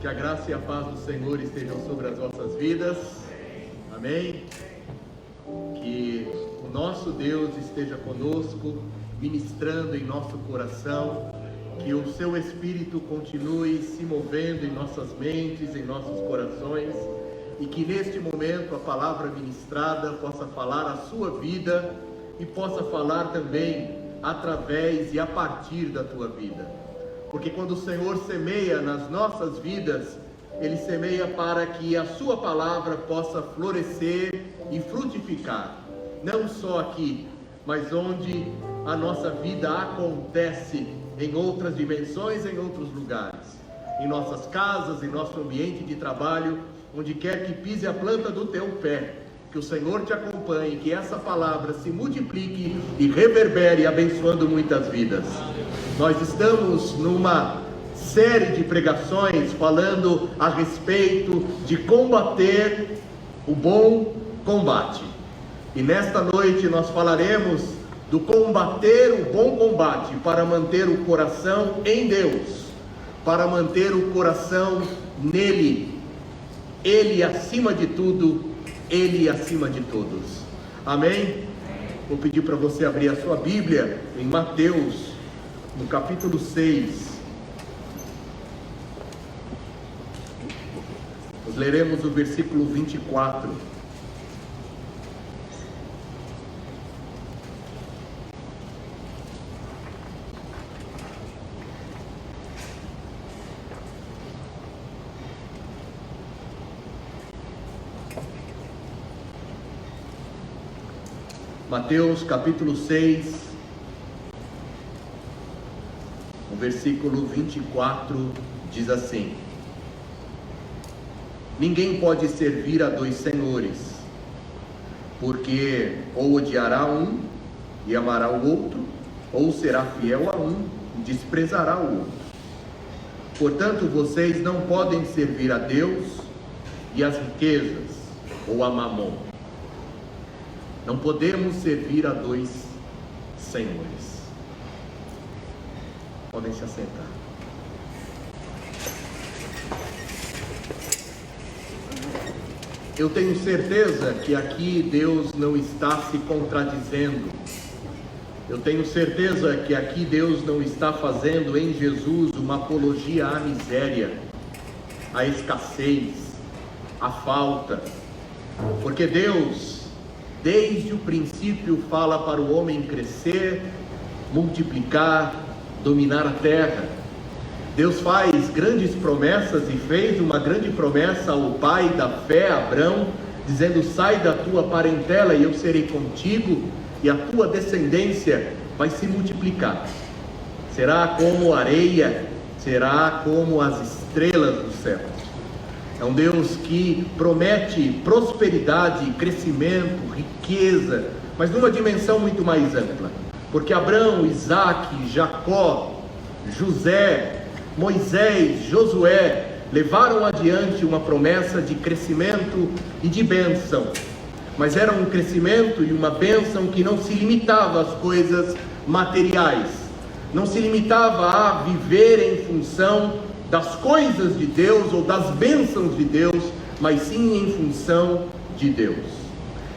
Que a graça e a paz do Senhor estejam sobre as vossas vidas. Amém? Que o nosso Deus esteja conosco, ministrando em nosso coração. Que o seu Espírito continue se movendo em nossas mentes, em nossos corações. E que neste momento a palavra ministrada possa falar a sua vida e possa falar também através e a partir da tua vida. Porque quando o Senhor semeia nas nossas vidas, Ele semeia para que a sua palavra possa florescer e frutificar. Não só aqui, mas onde a nossa vida acontece, em outras dimensões, em outros lugares. Em nossas casas, em nosso ambiente de trabalho, onde quer que pise a planta do teu pé. Que o Senhor te acompanhe, que essa palavra se multiplique e reverbere, abençoando muitas vidas. Nós estamos numa série de pregações falando a respeito de combater o bom combate. E nesta noite nós falaremos do combater o bom combate para manter o coração em Deus, para manter o coração nele, Ele acima de tudo, Ele acima de todos. Amém? Vou pedir para você abrir a sua Bíblia em Mateus, no capítulo 6. Nós leremos o versículo 24. Mateus capítulo 6, o versículo 24 diz assim: ninguém pode servir a dois senhores, porque ou odiará um e amará o outro, ou será fiel a um e desprezará o outro. Portanto, vocês não podem servir a Deus e as riquezas, ou a Mamon. Não podemos servir a dois senhores. Podem se assentar. Eu tenho certeza que aqui Deus não está se contradizendo. Eu tenho certeza que aqui Deus não está fazendo em Jesus uma apologia à miséria, à escassez, à falta. Porque Deus, desde o princípio, fala para o homem crescer, multiplicar, dominar a terra. Deus faz grandes promessas e fez uma grande promessa ao pai da fé, Abrão, dizendo: sai da tua parentela e eu serei contigo, e a tua descendência vai se multiplicar. Será como areia, será como as estrelas do céu. É um Deus que promete prosperidade, crescimento, riqueza, mas numa dimensão muito mais ampla. Porque Abraão, Isaac, Jacó, José, Moisés, Josué levaram adiante uma promessa de crescimento e de bênção. Mas era um crescimento e uma bênção que não se limitava às coisas materiais. Não se limitava a viver em função das coisas de Deus ou das bênçãos de Deus, mas sim em função de Deus.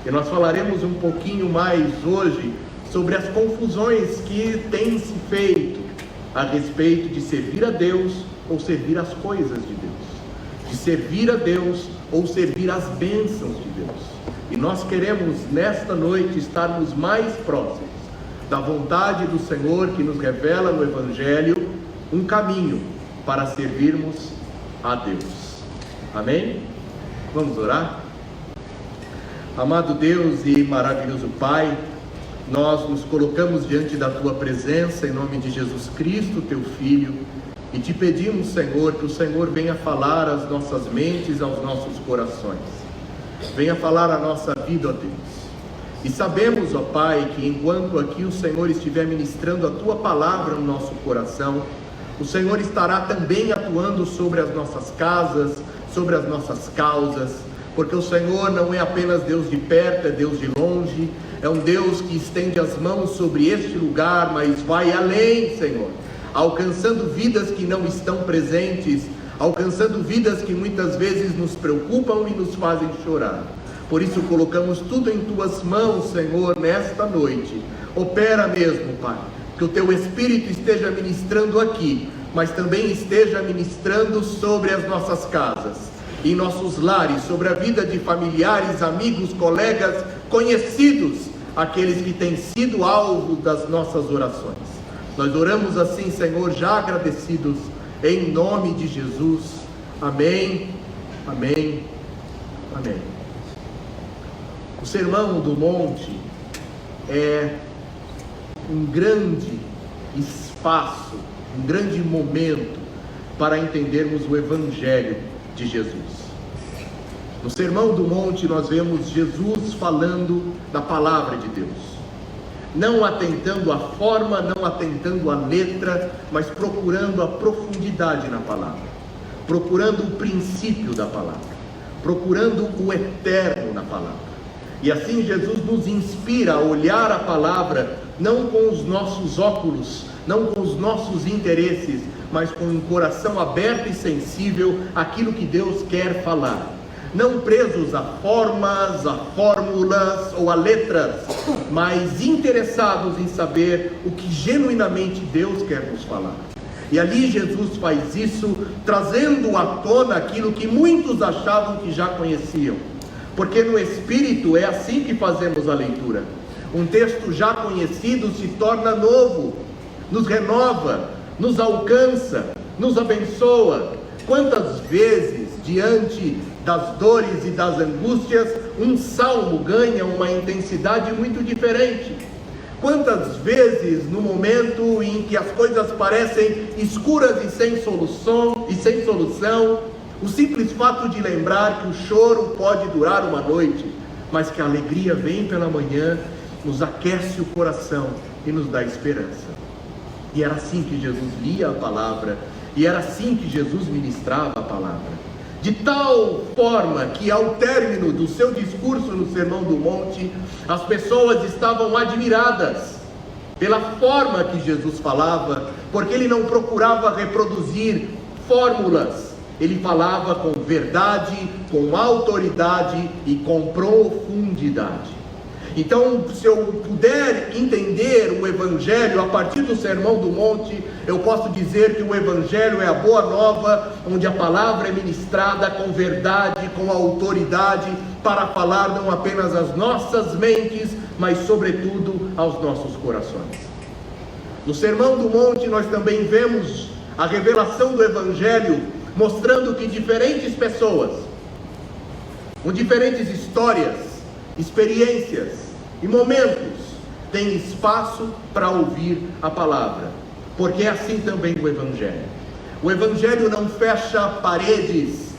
E nós falaremos um pouquinho mais hoje sobre as confusões que têm se feito a respeito de servir a Deus ou servir as coisas de Deus, de servir a Deus ou servir as bênçãos de Deus. E nós queremos nesta noite estarmos mais próximos da vontade do Senhor, que nos revela no Evangelho um caminho para servirmos a Deus. Amém? Vamos orar? Amado Deus e maravilhoso Pai, nós nos colocamos diante da Tua presença em nome de Jesus Cristo, Teu Filho, e te pedimos, Senhor, que o Senhor venha falar às nossas mentes, aos nossos corações. Venha falar a nossa vida, ó Deus. E sabemos, ó Pai, que enquanto aqui o Senhor estiver ministrando a Tua palavra no nosso coração, o Senhor estará também atuando sobre as nossas casas, sobre as nossas causas, porque o Senhor não é apenas Deus de perto, é Deus de longe, é um Deus que estende as mãos sobre este lugar, mas vai além, Senhor, alcançando vidas que não estão presentes alcançando vidas que muitas vezes nos preocupam e nos fazem chorar. Por isso colocamos tudo em tuas mãos, Senhor, nesta noite. Opera mesmo, Pai, que o teu Espírito esteja ministrando aqui, mas também esteja ministrando sobre as nossas casas, em nossos lares, sobre a vida de familiares, amigos, colegas, conhecidos, aqueles que têm sido alvo das nossas orações. Nós oramos assim, Senhor, já agradecidos, em nome de Jesus. Amém, amém, amém. O Sermão do Monte é um grande espaço, um grande momento para entendermos o Evangelho de Jesus. No Sermão do Monte nós vemos Jesus falando da palavra de Deus, não atentando à forma, não atentando à letra, mas procurando a profundidade na palavra, procurando o princípio da palavra, procurando o eterno na palavra. E assim Jesus nos inspira a olhar a palavra não com os nossos óculos, não com os nossos interesses, mas com um coração aberto e sensível àquilo que Deus quer falar. Não presos a formas, a fórmulas ou a letras, mas interessados em saber o que genuinamente Deus quer nos falar. E ali Jesus faz isso, trazendo à tona aquilo que muitos achavam que já conheciam. Porque no Espírito é assim que fazemos a leitura. Um texto já conhecido se torna novo, nos renova, nos alcança, nos abençoa. Quantas vezes, diante das dores e das angústias, um salmo ganha uma intensidade muito diferente. Quantas vezes, no momento em que as coisas parecem escuras e sem solução, o simples fato de lembrar que o choro pode durar uma noite, mas que a alegria vem pela manhã, nos aquece o coração e nos dá esperança. E era assim que Jesus lia a palavra, e era assim que Jesus ministrava a palavra. De tal forma que ao término do seu discurso no Sermão do Monte, as pessoas estavam admiradas pela forma que Jesus falava, porque ele não procurava reproduzir fórmulas, ele falava com verdade, com autoridade e com profundidade. Então, se eu puder entender o Evangelho a partir do Sermão do Monte, eu posso dizer que o Evangelho é a boa nova, onde a palavra é ministrada com verdade, com autoridade, para falar não apenas às nossas mentes, mas sobretudo aos nossos corações. No Sermão do Monte nós também vemos a revelação do Evangelho, mostrando que diferentes pessoas, com diferentes histórias, experiências e momentos, têm espaço para ouvir a palavra, porque é assim também o Evangelho. O Evangelho não fecha paredes,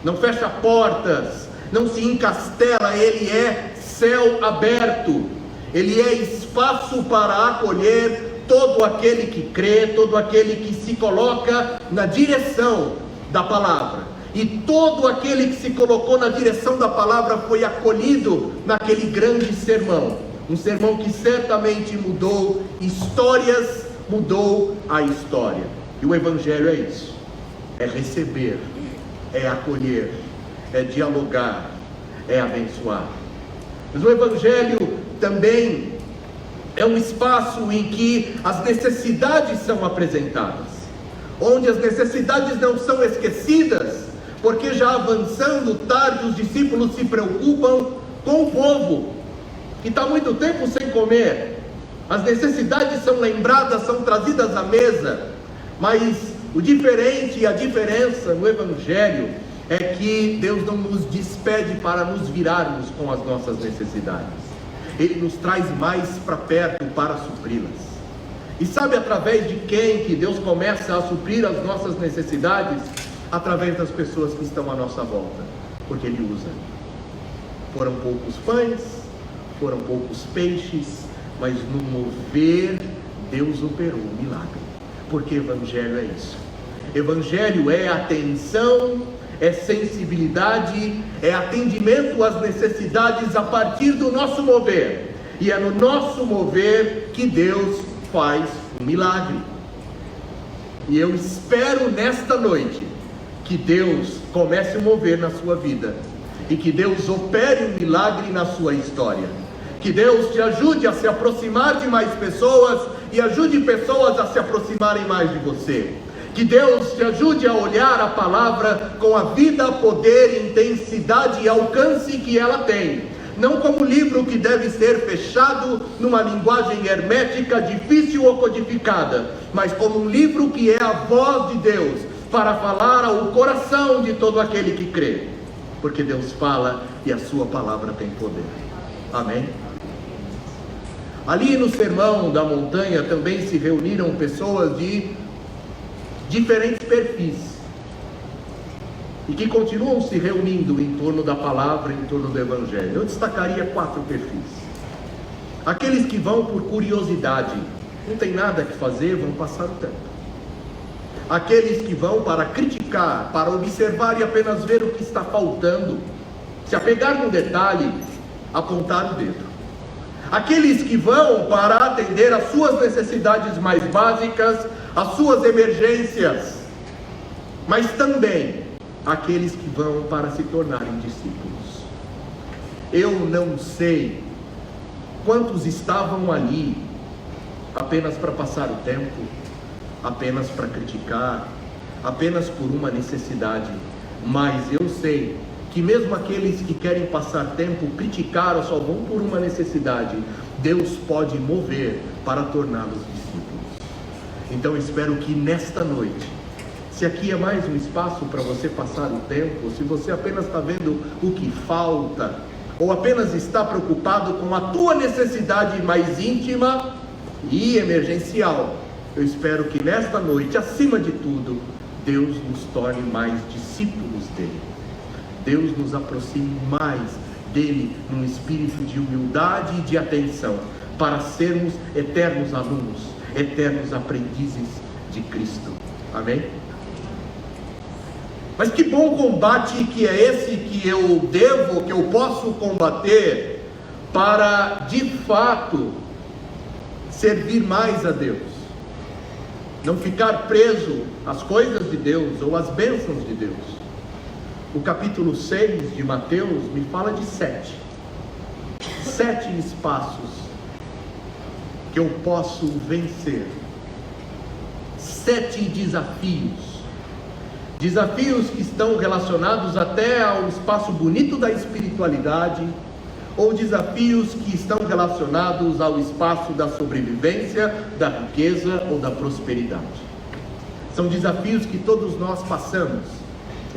não fecha portas, não se encastela, ele é céu aberto, ele é espaço para acolher todo aquele que crê, todo aquele que se coloca na direção da palavra. E todo aquele que se colocou na direção da palavra foi acolhido naquele grande sermão. Um sermão que certamente mudou histórias, mudou a história. E o Evangelho é isso. É receber, é acolher, é dialogar, é abençoar. Mas o Evangelho também é um espaço em que as necessidades são apresentadas, onde as necessidades não são esquecidas, porque já avançando tarde, os discípulos se preocupam com o povo, que está muito tempo sem comer. As necessidades são lembradas, são trazidas à mesa, mas o diferente e a diferença no Evangelho é que Deus não nos despede para nos virarmos com as nossas necessidades. Ele nos traz mais para perto para supri-las. E sabe através de quem que Deus começa a suprir as nossas necessidades? Através das pessoas que estão à nossa volta, porque Ele usa. Foram poucos pães, foram poucos peixes, mas no mover Deus operou um milagre, porque Evangelho é isso. Evangelho é atenção, é sensibilidade, é atendimento às necessidades a partir do nosso mover, e é no nosso mover que Deus faz um milagre. E eu espero nesta noite que Deus comece a mover na sua vida, e que Deus opere um milagre na sua história. Que Deus te ajude a se aproximar de mais pessoas e ajude pessoas a se aproximarem mais de você. Que Deus te ajude a olhar a palavra com a vida, poder, intensidade e alcance que ela tem. Não como livro que deve ser fechado numa linguagem hermética, difícil ou codificada, mas como um livro que é a voz de Deus para falar ao coração de todo aquele que crê. Porque Deus fala e a sua palavra tem poder. Amém? Ali no Sermão da Montanha também se reuniram pessoas de diferentes perfis, e que continuam se reunindo em torno da palavra, em torno do Evangelho. Eu destacaria 4 perfis. Aqueles que vão por curiosidade, não tem nada que fazer, vão passar o tempo. Aqueles que vão para criticar, para observar e apenas ver o que está faltando, se apegar no detalhe, apontar o dedo. Aqueles que vão para atender às suas necessidades mais básicas, às suas emergências, mas também aqueles que vão para se tornarem discípulos. Eu não sei quantos estavam ali apenas para passar o tempo, apenas para criticar, apenas por uma necessidade, mas eu sei que mesmo aqueles que querem passar tempo, criticar ou só vão por uma necessidade, Deus pode mover para torná-los discípulos. Então espero que nesta noite, se aqui é mais um espaço para você passar o tempo, se você apenas está vendo o que falta, ou apenas está preocupado com a tua necessidade mais íntima e emergencial, eu espero que nesta noite, acima de tudo, Deus nos torne mais discípulos dele. Deus nos aproxime mais dele num espírito de humildade e de atenção, para sermos eternos alunos, eternos aprendizes de Cristo. Amém? Mas que bom combate que é esse que eu posso combater para de fato servir mais a Deus, não ficar preso às coisas de Deus ou às bênçãos de Deus. O capítulo 6 de Mateus me fala de 7 espaços que eu posso vencer, 7 desafios que estão relacionados até ao espaço bonito da espiritualidade, ou desafios que estão relacionados ao espaço da sobrevivência, da riqueza ou da prosperidade. São desafios que todos nós passamos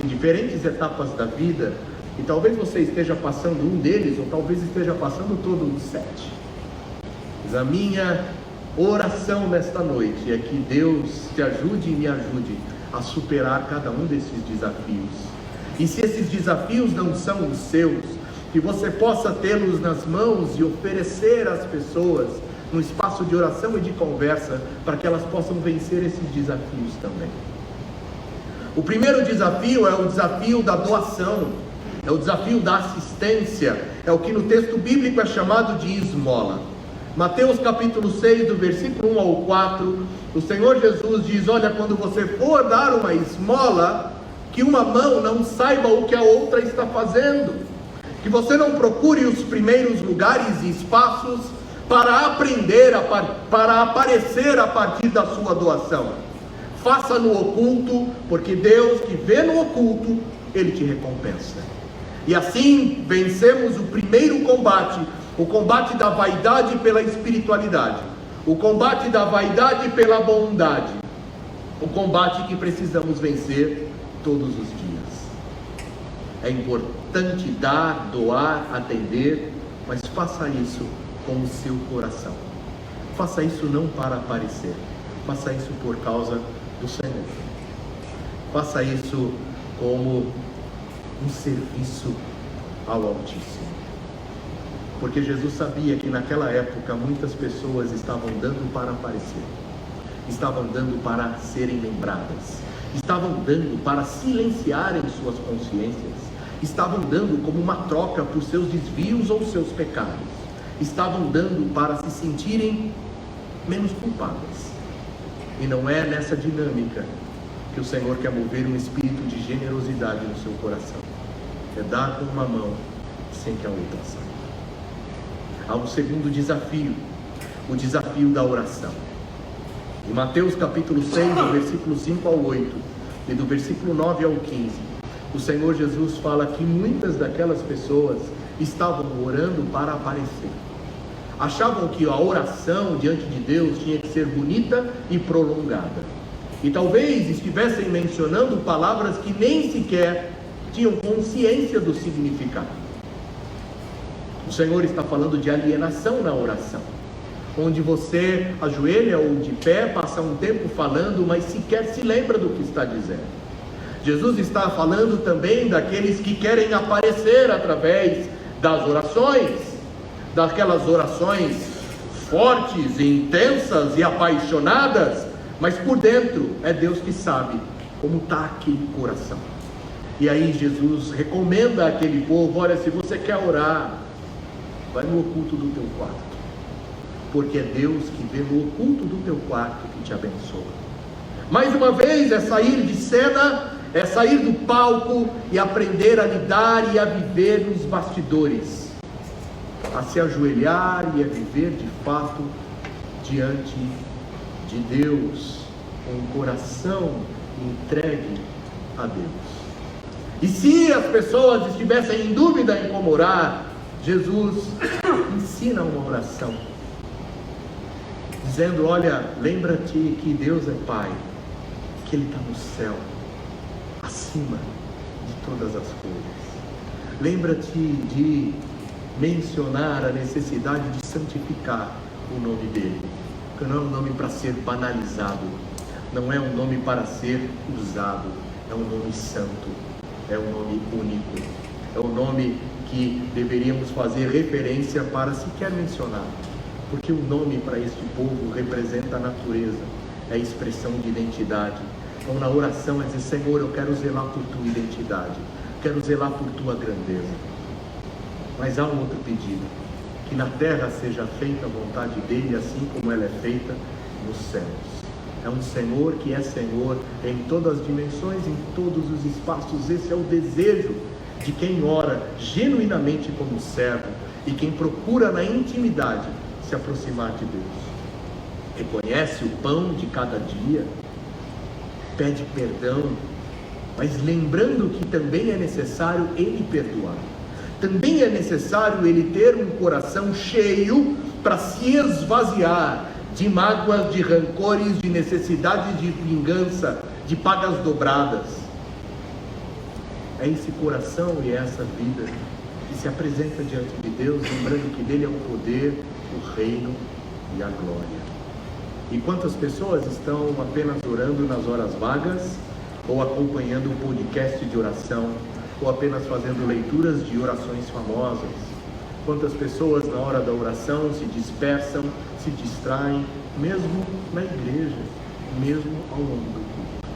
em diferentes etapas da vida, e talvez você esteja passando um deles, ou talvez esteja passando todos os 7. Mas a minha oração nesta noite é que Deus te ajude e me ajude a superar cada um desses desafios. E se esses desafios não são os seus, que você possa tê-los nas mãos e oferecer às pessoas no espaço de oração e de conversa, para que elas possam vencer esses desafios também. O primeiro desafio é o desafio da doação, é o desafio da assistência, é o que no texto bíblico é chamado de esmola. Mateus capítulo 6, do versículo 1 ao 4, o Senhor Jesus diz: olha, quando você for dar uma esmola, que uma mão não saiba o que a outra está fazendo, que você não procure os primeiros lugares e espaços para aprender, para aparecer a partir da sua doação. Faça no oculto, porque Deus que vê no oculto, Ele te recompensa. E assim vencemos o primeiro combate, o combate da vaidade pela espiritualidade, o combate da vaidade pela bondade, o combate que precisamos vencer todos os dias. É importante dar, doar, atender, mas faça isso com o seu coração. Faça isso não para aparecer, faça isso por causa do Senhor. Faça isso como um serviço ao Altíssimo. Porque Jesus sabia que naquela época muitas pessoas estavam dando para aparecer, estavam dando para serem lembradas, estavam dando para silenciarem suas consciências, estavam dando como uma troca por seus desvios ou seus pecados, estavam dando para se sentirem menos culpadas. E não é nessa dinâmica que o Senhor quer mover um espírito de generosidade no seu coração. É dar com uma mão sem que a outra saia. Há um segundo desafio, o desafio da oração. Em Mateus capítulo 6, do versículo 5 ao 8 e do versículo 9 ao 15, o Senhor Jesus fala que muitas daquelas pessoas estavam orando para aparecer. Achavam que a oração diante de Deus tinha que ser bonita e prolongada. E talvez estivessem mencionando palavras que nem sequer tinham consciência do significado. O Senhor está falando de alienação na oração, onde você ajoelha ou de pé, passa um tempo falando, mas sequer se lembra do que está dizendo. Jesus está falando também daqueles que querem aparecer através das orações, daquelas orações fortes e intensas e apaixonadas, mas por dentro é Deus que sabe como está aquele coração. E aí Jesus recomenda àquele povo: olha, se você quer orar, vai no oculto do teu quarto, porque é Deus que vê no oculto do teu quarto que te abençoa. Mais uma vez, é sair de cena, é sair do palco e aprender a lidar e a viver nos bastidores, a se ajoelhar e a viver de fato diante de Deus, com o coração entregue a Deus. E se as pessoas estivessem em dúvida em como orar, Jesus ensina uma oração, dizendo: olha, lembra-te que Deus é Pai, que Ele está no céu, acima de todas as coisas. Lembra-te de mencionar a necessidade de santificar o nome dEle, porque não é um nome para ser banalizado, não é um nome para ser usado, é um nome santo, é um nome único, é um nome que deveríamos fazer referência para sequer mencionar, porque o nome para este povo representa a natureza, é a expressão de identidade. Então na oração é dizer: Senhor, eu quero zelar por tua identidade, quero zelar por tua grandeza. Mas há um outro pedido: que na terra seja feita a vontade dele, assim como ela é feita nos céus. É um Senhor que é Senhor em todas as dimensões, em todos os espaços. Esse é o desejo de quem ora genuinamente como servo e quem procura na intimidade se aproximar de Deus. Reconhece o pão de cada dia, pede perdão, mas lembrando que também é necessário Ele perdoar. Também é necessário ele ter um coração cheio para se esvaziar de mágoas, de rancores, de necessidade de vingança, de pagas dobradas. É esse coração e essa vida que se apresenta diante de Deus, lembrando que dele é o poder, o reino e a glória. E quantas pessoas estão apenas orando nas horas vagas, ou acompanhando o podcast de oração, ou apenas fazendo leituras de orações famosas? Quantas pessoas na hora da oração se dispersam, se distraem, mesmo na igreja, mesmo ao longo do culto?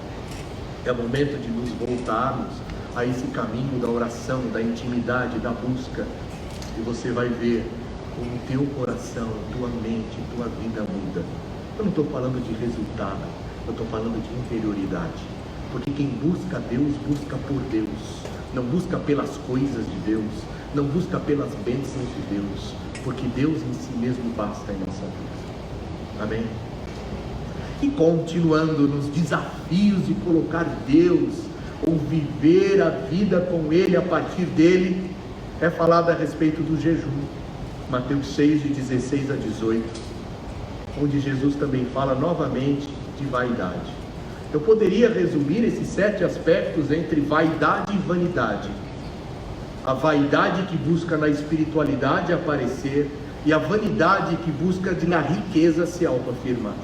É momento de nos voltarmos a esse caminho da oração, da intimidade, da busca, e você vai ver como o teu coração, tua mente, tua vida muda. Eu não estou falando de resultado, eu estou falando de interioridade, porque quem busca Deus, busca por Deus, não busca pelas coisas de Deus, não busca pelas bênçãos de Deus, porque Deus em si mesmo basta em nossa vida. Amém? E continuando nos desafios de colocar Deus, ou viver a vida com Ele a partir dEle, é falado a respeito do jejum. Mateus 6, de 16 a 18, onde Jesus também fala novamente de vaidade. Eu poderia resumir esses 7 aspectos entre vaidade e vanidade. A vaidade que busca na espiritualidade aparecer, e a vanidade que busca na riqueza se autoafirmar.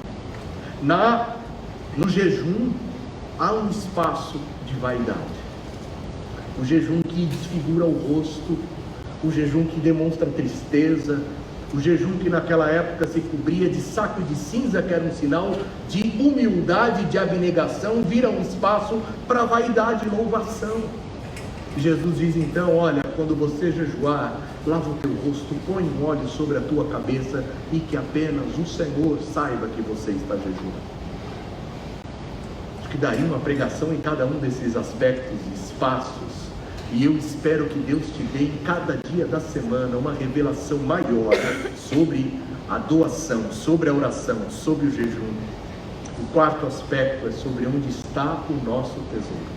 No jejum há um espaço de vaidade. O jejum que desfigura o rosto, o jejum que demonstra tristeza, o jejum que naquela época se cobria de saco de cinza, que era um sinal de humildade, de abnegação, vira um espaço para vaidade e louvação. Jesus diz então: olha, quando você jejuar, lava o teu rosto, põe um óleo sobre a tua cabeça, e que apenas o Senhor saiba que você está jejuando. Acho que daria uma pregação em cada um desses aspectos, espaços. E eu espero que Deus te dê em cada dia da semana uma revelação maior sobre a doação, sobre a oração, sobre o jejum. O quarto aspecto é sobre onde está o nosso tesouro.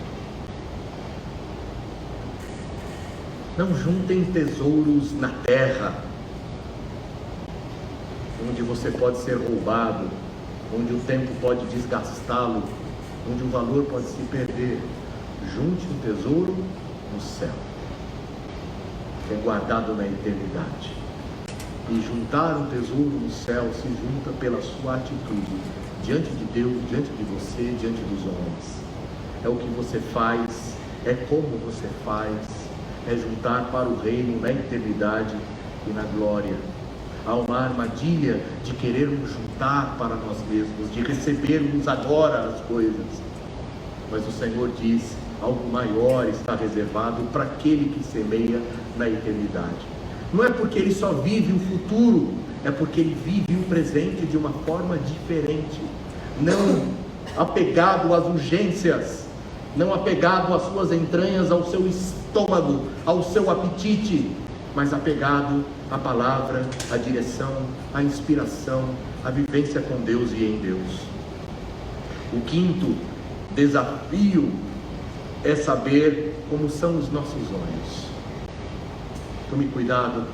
Não juntem tesouros na terra, onde você pode ser roubado, onde o tempo pode desgastá-lo, onde o valor pode se perder. Junte um tesouro no céu, que é guardado na eternidade. E juntar um tesouro no céu se junta pela sua atitude diante de Deus, diante de você, diante dos homens. É o que você faz, é como você faz, é juntar para o reino na eternidade e na glória. Há uma armadilha de querermos juntar para nós mesmos, de recebermos agora as coisas. Mas o Senhor diz: algo maior está reservado para aquele que semeia na eternidade. Não é porque ele só vive o futuro, é porque ele vive o presente de uma forma diferente. Não apegado às urgências, não apegado às suas entranhas, ao seu estômago, ao seu apetite, mas apegado à palavra, à direção, à inspiração, à vivência com Deus e em Deus. O quinto desafio é saber como são os nossos olhos. Tome cuidado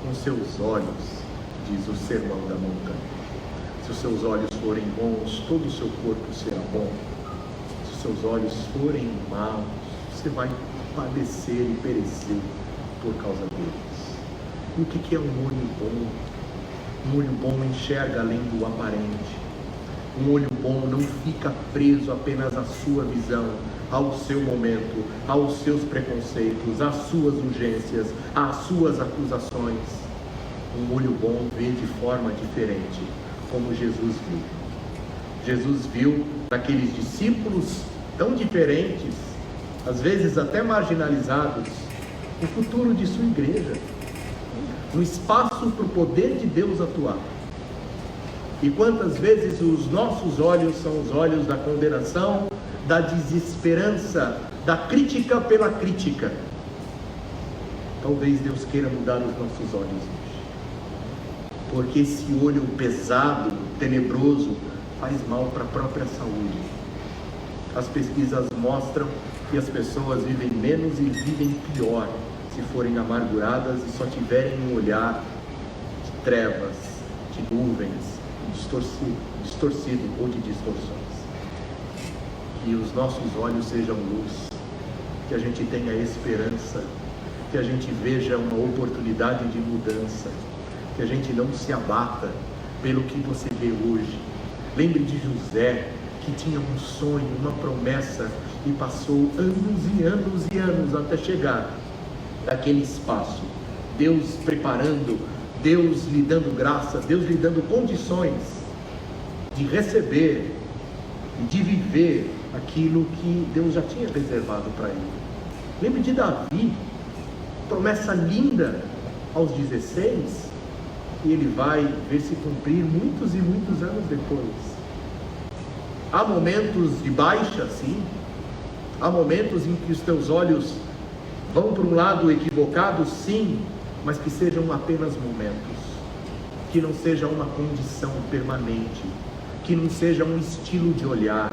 com seus olhos, diz o Sermão da Montanha. Se os seus olhos forem bons, todo o seu corpo será bom. Se os seus olhos forem maus, você vai padecer e perecer por causa deles. E o que é um olho bom? Um olho bom enxerga além do aparente. Um olho bom não fica preso apenas à sua visão, ao seu momento, aos seus preconceitos, às suas urgências, às suas acusações. Um olho bom vê de forma diferente, como Jesus viu. Jesus viu naqueles discípulos tão diferentes, às vezes até marginalizados, o futuro de sua igreja, no espaço para o poder de Deus atuar. E quantas vezes os nossos olhos são os olhos da condenação, da desesperança, da crítica pela crítica. Talvez Deus queira mudar os nossos olhos hoje, porque esse olho pesado, tenebroso, faz mal para a própria saúde. As pesquisas mostram que as pessoas vivem menos e vivem pior se forem amarguradas e só tiverem um olhar de trevas, de nuvens, distorcido ou de distorções. Que os nossos olhos sejam luz, que a gente tenha esperança, que a gente veja uma oportunidade de mudança, que a gente não se abata pelo que você vê hoje. Lembre de José, que tinha um sonho, uma promessa, e passou anos e anos e anos até chegar naquele espaço. Deus preparando, Deus lhe dando graça, Deus lhe dando condições de receber, de viver aquilo que Deus já tinha reservado para ele. Lembre de Davi, promessa linda aos 16, e ele vai ver se cumprir muitos e muitos anos depois. Há momentos de baixa, sim. Há momentos em que os teus olhos vão para um lado equivocado, sim, mas que sejam apenas momentos, que não seja uma condição permanente, que não seja um estilo de olhar,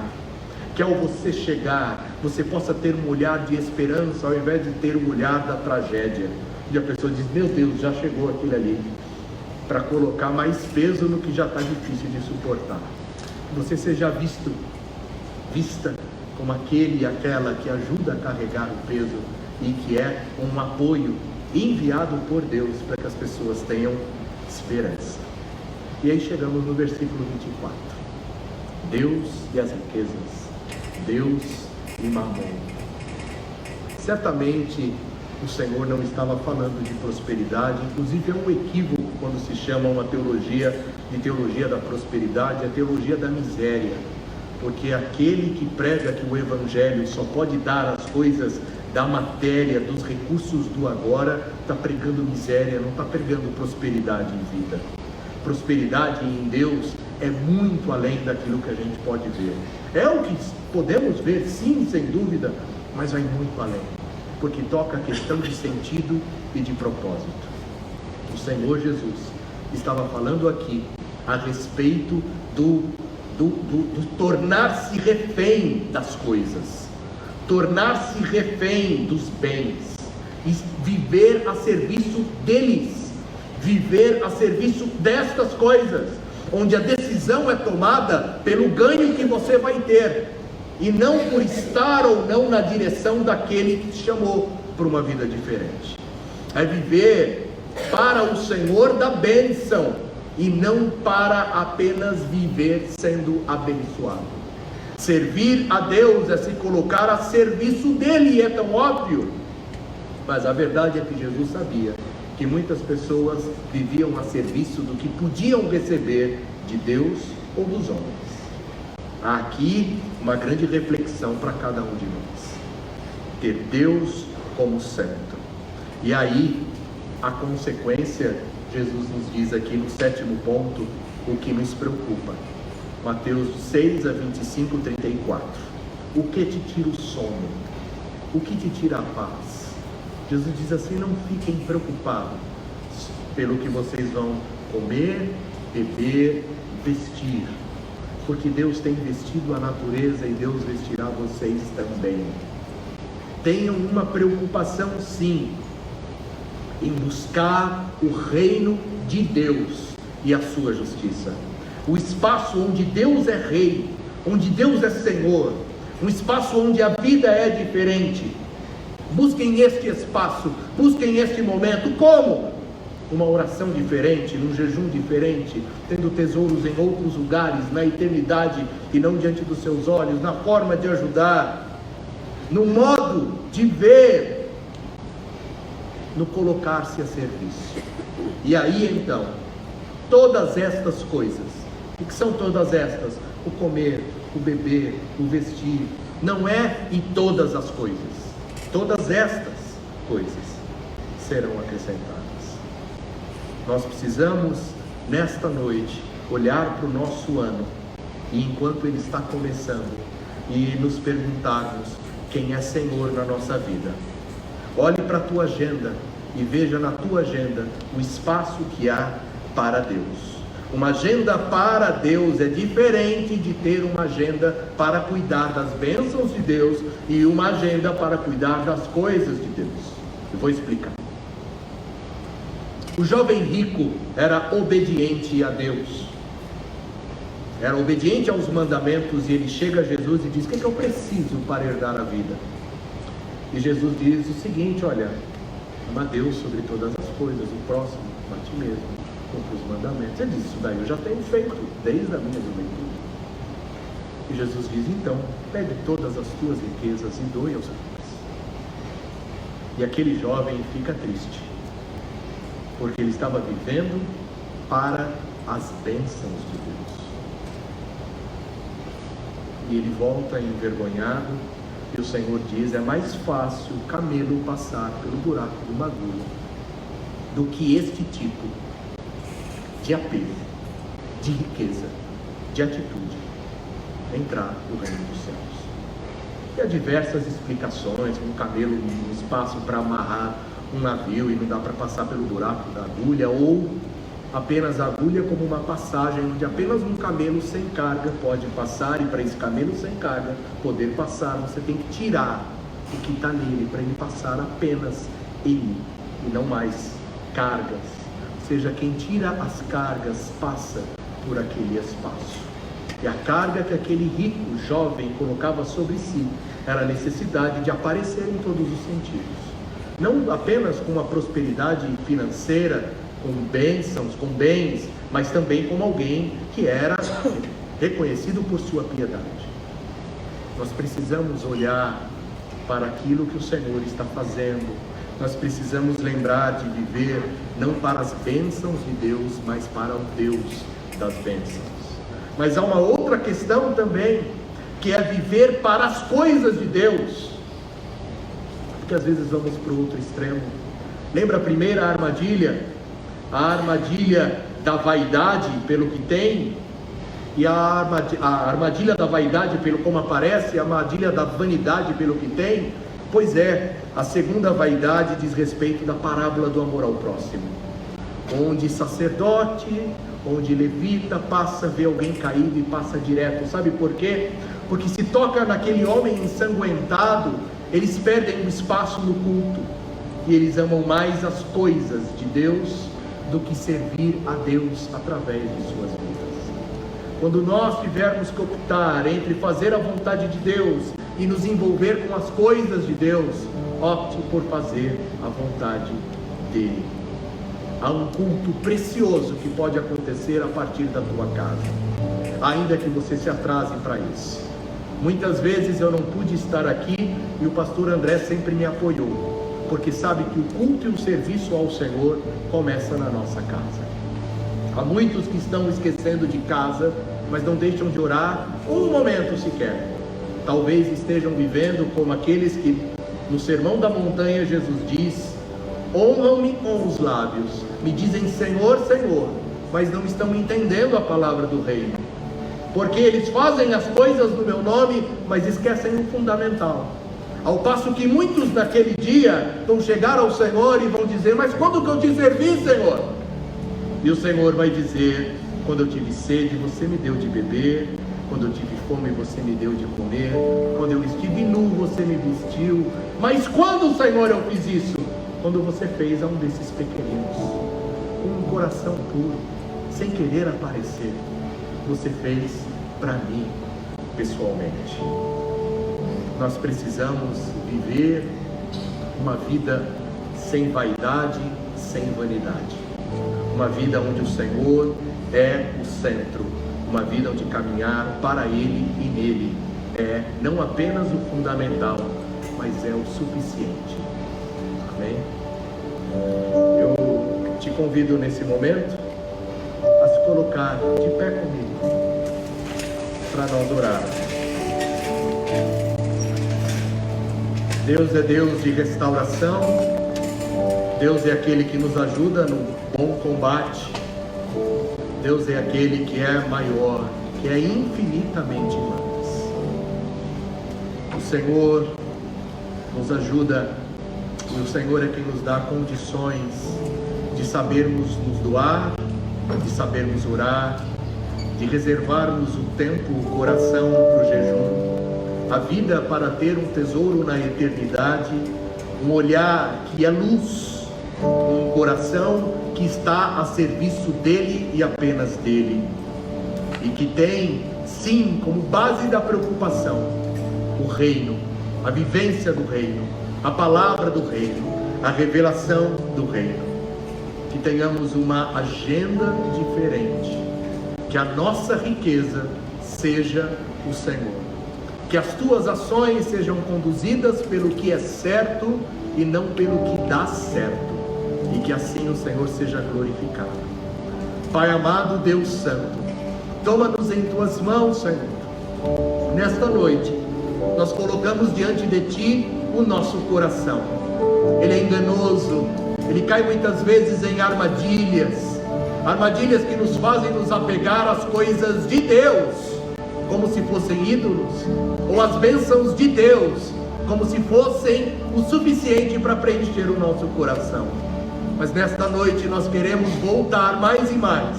que ao você chegar, você possa ter um olhar de esperança, ao invés de ter um olhar da tragédia, onde a pessoa diz: meu Deus, já chegou aquilo ali, para colocar mais peso no que já está difícil de suportar. Você seja vista como aquele e aquela que ajuda a carregar o peso e que é um apoio enviado por Deus para que as pessoas tenham esperança. E aí chegamos no versículo 24. Deus e as riquezas, Deus e Mamon. Certamente o Senhor não estava falando de prosperidade, inclusive é um equívoco quando se chama uma teologia de teologia da prosperidade, a teologia da miséria, porque aquele que prega que o Evangelho só pode dar as coisas da matéria, dos recursos do agora, está pregando miséria, não está pregando prosperidade em vida. Prosperidade em Deus é muito além daquilo que a gente pode ver. É o que podemos ver, sim, sem dúvida, mas vai muito além, porque toca a questão de sentido e de propósito. O Senhor Jesus estava falando aqui a respeito do tornar-se refém das coisas, tornar-se refém dos bens, e viver a serviço deles, viver a serviço destas coisas, onde a decisão é tomada pelo ganho que você vai ter, e não por estar ou não na direção daquele que te chamou para uma vida diferente. É viver para o Senhor da bênção, e não para apenas viver sendo abençoado. Servir a Deus é se colocar a serviço dele, e é tão óbvio, mas a verdade é que Jesus sabia que muitas pessoas viviam a serviço do que podiam receber de Deus ou dos homens. Há aqui uma grande reflexão para cada um de nós: ter Deus como centro. E aí, a consequência, Jesus nos diz aqui no 7º ponto, o que nos preocupa. Mateus 6, 25, 34. O que te tira o sono? O que te tira a paz? Jesus diz assim: não fiquem preocupados pelo que vocês vão comer, beber, vestir, porque Deus tem vestido a natureza e Deus vestirá vocês também. Tenham uma preocupação, sim, em buscar o reino de Deus e a sua justiça. O espaço onde Deus é rei, onde Deus é Senhor, um espaço onde a vida é diferente. Busquem este espaço, busquem este momento. Como? Uma oração diferente, num jejum diferente, tendo tesouros em outros lugares, na eternidade e não diante dos seus olhos, na forma de ajudar, no modo de ver, no colocar-se a serviço. E aí então, todas estas coisas, o que são todas estas? O comer, o beber, o vestir, não é em todas as coisas, todas estas coisas serão acrescentadas. Nós precisamos, nesta noite, olhar para o nosso ano, e enquanto ele está começando, e nos perguntarmos quem é Senhor na nossa vida. Olhe para a tua agenda e veja na tua agenda o espaço que há para Deus. Uma agenda para Deus é diferente de ter uma agenda para cuidar das bênçãos de Deus e uma agenda para cuidar das coisas de Deus. Eu vou explicar. O jovem rico era obediente a Deus, era obediente aos mandamentos, e ele chega a Jesus e diz: o que eu preciso para herdar a vida? E Jesus diz o seguinte: olha, ama a Deus sobre todas as coisas, o próximo a ti mesmo, cumpre os mandamentos. Ele diz: isso daí eu já tenho feito desde a minha juventude. E Jesus diz: então, pegue todas as tuas riquezas e doe aos pobres. E aquele jovem fica triste, porque ele estava vivendo para as bênçãos de Deus. E ele volta envergonhado, e o Senhor diz: é mais fácil o camelo passar pelo buraco de uma agulha do que este tipo de apego, de riqueza, de atitude entrar no reino dos céus. E há diversas explicações: um camelo, um espaço para amarrar um navio e não dá para passar pelo buraco da agulha, ou apenas a agulha como uma passagem onde apenas um camelo sem carga pode passar, e para esse camelo sem carga poder passar, você tem que tirar o que está nele para ele passar apenas ele e não mais cargas. Ou seja, quem tira as cargas passa por aquele espaço. E a carga que aquele rico jovem colocava sobre si era a necessidade de aparecer em todos os sentidos, não apenas com uma prosperidade financeira, com bênçãos, com bens, mas também como alguém que era reconhecido por sua piedade. Nós precisamos olhar para aquilo que o Senhor está fazendo. Nós precisamos lembrar de viver não para as bênçãos de Deus, mas para o Deus das bênçãos. Mas há uma outra questão também, que é viver para as coisas de Deus, porque às vezes vamos para o outro extremo. Lembra a primeira armadilha? A armadilha da vaidade pelo que tem, E a armadilha da vaidade, pelo como aparece, a armadilha da vanidade, pelo que tem. Pois é, a segunda vaidade diz respeito da parábola do amor ao próximo, onde sacerdote, onde levita passa, vê alguém caído e passa direto. Sabe por quê? Porque se toca naquele homem ensanguentado, eles perdem o espaço no culto, e eles amam mais as coisas de Deus do que servir a Deus através de suas vidas. Quando nós tivermos que optar entre fazer a vontade de Deus e nos envolver com as coisas de Deus, opte por fazer a vontade dele. Há um culto precioso que pode acontecer a partir da tua casa, ainda que você se atrase para isso. Muitas vezes eu não pude estar aqui e o pastor André sempre me apoiou, porque sabe que o culto e o serviço ao Senhor começa na nossa casa. Há muitos que estão esquecendo de casa, mas não deixam de orar um momento sequer. Talvez estejam vivendo como aqueles que no Sermão da Montanha Jesus diz: honram-me com os lábios, me dizem Senhor, Senhor, mas não estão entendendo a palavra do reino, porque eles fazem as coisas no meu nome, mas esquecem o fundamental. Ao passo que muitos naquele dia vão chegar ao Senhor e vão dizer: mas quando que eu te servi, Senhor? E o Senhor vai dizer: quando eu tive sede, você me deu de beber. Quando eu tive fome, você me deu de comer. Quando eu estive nu, você me vestiu. Mas quando, Senhor, eu fiz isso? Quando você fez a um desses pequeninos, com um coração puro, sem querer aparecer. Você fez para mim, pessoalmente. Nós precisamos viver uma vida sem vaidade, sem vanidade. Uma vida onde o Senhor é o centro. Uma vida onde caminhar para Ele e nele é não apenas o fundamental, mas é o suficiente. Amém? Eu te convido nesse momento a se colocar de pé comigo para nós orarmos. Deus é Deus de restauração. Deus é aquele que nos ajuda no bom combate. Deus é aquele que é maior, que é infinitamente mais. O Senhor nos ajuda, e o Senhor é quem nos dá condições de sabermos nos doar, de sabermos orar, de reservarmos o tempo, o coração para o jejum, a vida para ter um tesouro na eternidade, um olhar que é luz, um coração que está a serviço dele e apenas dele, e que tem, sim, como base da preocupação, o reino, a vivência do reino, a palavra do reino, a revelação do reino. Que tenhamos uma agenda diferente, que a nossa riqueza seja o Senhor, que as tuas ações sejam conduzidas pelo que é certo e não pelo que dá certo, e que assim o Senhor seja glorificado. Pai amado, Deus santo, toma-nos em tuas mãos, Senhor. Nesta noite nós colocamos diante de ti o nosso coração. Ele é enganoso, ele cai muitas vezes em armadilhas que nos fazem nos apegar às coisas de Deus como se fossem ídolos, ou às bênçãos de Deus como se fossem o suficiente para preencher o nosso coração. Mas nesta noite nós queremos voltar mais e mais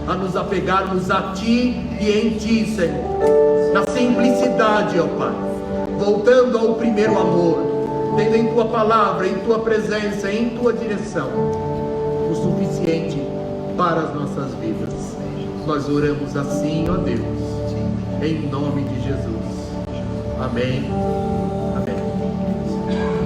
a nos apegarmos a Ti e em Ti, Senhor, na simplicidade, ó Pai, voltando ao primeiro amor, tendo em Tua palavra, em Tua presença, em Tua direção, o suficiente para as nossas vidas. Nós oramos assim, ó Deus, em nome de Jesus. Amém. Amém.